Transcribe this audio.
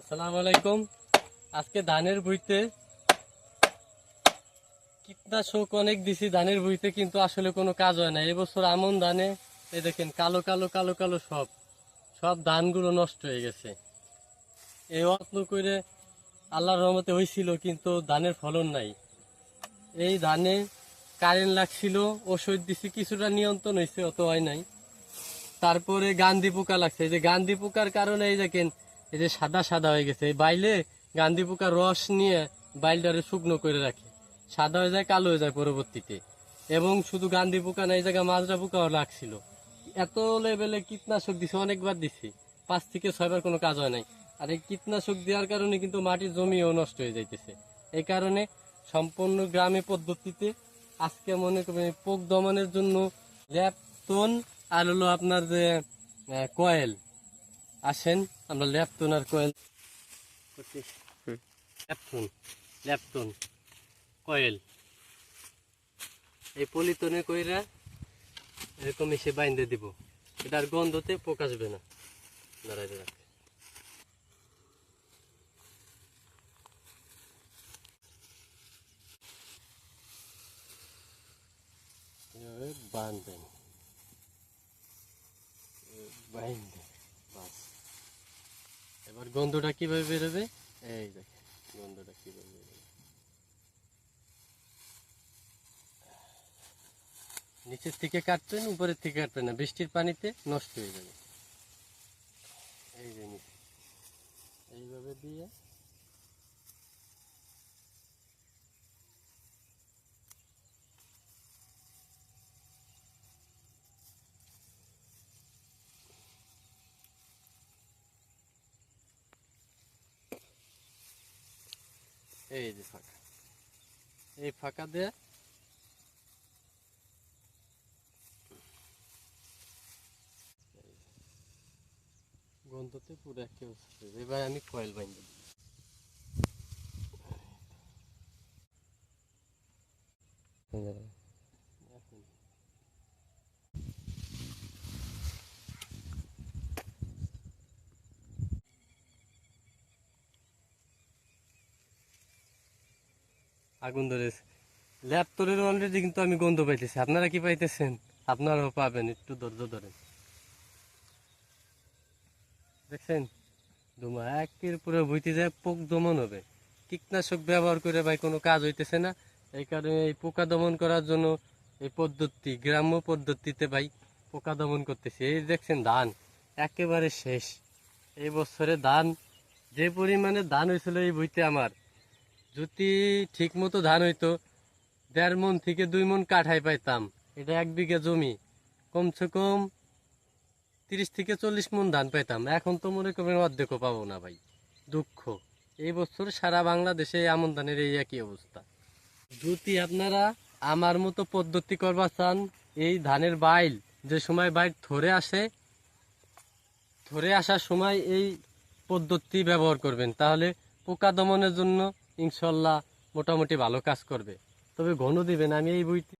আসসালামু আলাইকুম। আজকে ধানের ভুঁইতে কীটনাশক অনেক দিছি ধানের ভুঁইতে, কিন্তু আসলে কোনো কাজ হয় না। এবছর আমন ধানে এই দেখেন কালো কালো কালো কালো সব সব ধানগুলো নষ্ট হয়ে গেছে। এই যত্ন করে আল্লাহর রহমতে হয়েছিল, কিন্তু ধানের ফলন নাই। এই ধানে কারেন্ট লাগছিল, ওষুধ দিছি, কিছুটা নিয়ন্ত্রণ হয়েছে, অত হয় নাই। তারপরে গান্ধী পোকা লাগছে। এই যে গান্ধী পোকার কারণে এই দেখেন এই যে সাদা সাদা হয়ে গেছে। এই বাইলে গান্ধী পোকার রস নিয়ে বাইলটারে শুকনো করে রাখে, সাদা হয়ে যায়, কালো হয়ে যায় পরবর্তীতে। এবং শুধু গান্ধী পোকা না, এই জায়গায় মাজরা পোকাও লাগছিল। এত লেভেলে কীটনাশক দিছে, অনেকবার দিছি, 5 থেকে 6 বার, কোনো কাজ হয় নাই। আর এই কীটনাশক দেওয়ার কারণে কিন্তু মাটির জমিও নষ্ট হয়ে যাইতেছে। এই কারণে সম্পূর্ণ গ্রামে পদ্ধতিতে আজকে মনে করবেন পোক দমনের জন্য ল্যাপটন আর হলো আপনার যে কয়েল, আসেন আমরা ল্যাপটন আর কয়েল করতে। ল্যাপটন ল্যাপটন কয়েল এই পলিতনে কইরা এরকম এসে বাইন্ধে দিব। এটার গন্ধতে পোক আসবে না। দাঁড়াইতে রাখ, বাঁধবেন, বাইন্ধে বাস। এবার গন্ধটা কিভাবে বেরোবে, এই দেখেন গন্ধটা কিভাবে বেরোবে। নিচের থেকে কাটবেন, উপরের থেকে কাটবেন না, বৃষ্টির পানিতে নষ্ট হয়ে যাবে। এই যে নিচে এইভাবে দিয়ে এই যে ফাঁকা, এই ফাঁকা দিয়ে গন্ধতে পুরো একেবারে। এবার আমি কয়েল বাইন্ধে দিই। এখন আগুন ধরেছে, ল্যাপটপের অলরেডি কিন্তু আমি গন্ধ পাইতেছি। আপনারা কি পাইতেছেন? আপনারাও পাবেন, একটু ধৈর্য ধরেন। দেখছেন ধুমা একের পুরো বইতে যায়, পোক দমন হবে। কীটনাশক ব্যবহার করে ভাই কোনো কাজ হইতেছে না। এই কারণে এই পোকা দমন করার জন্য এই পদ্ধতি, গ্রাম্য পদ্ধতিতে ভাই পোকা দমন করতেছি। এই দেখছেন ধান একেবারে শেষ। এই বছরে ধান যে পরিমাণে ধান হয়েছিল এই বইতে আমার, যদি ঠিক মতো ধান হইতো 1.5 মণ থেকে 2 মণ কাঠাই পাইতাম। এটা 1 বিঘা জমি, কমসে কম 30 থেকে 40 মণ ধান পাইতাম। এখন তো মনে করবেন অর্ধেকও পাবো না ভাই, দুঃখ। এই বছর সারা বাংলাদেশে আমন ধানের এই একই অবস্থা। যদি আপনারা আমার মতো পদ্ধতি করবা চান, এই ধানের বাইল যে সময় বাইল ধরে আসার সময় এই পদ্ধতি ব্যবহার করবেন, তাহলে পোকা দমনের জন্য ইনশাল্লাহ মোটামুটি ভালো কাজ করবে। তবে ঘন দিবেন। আমি এই বইটি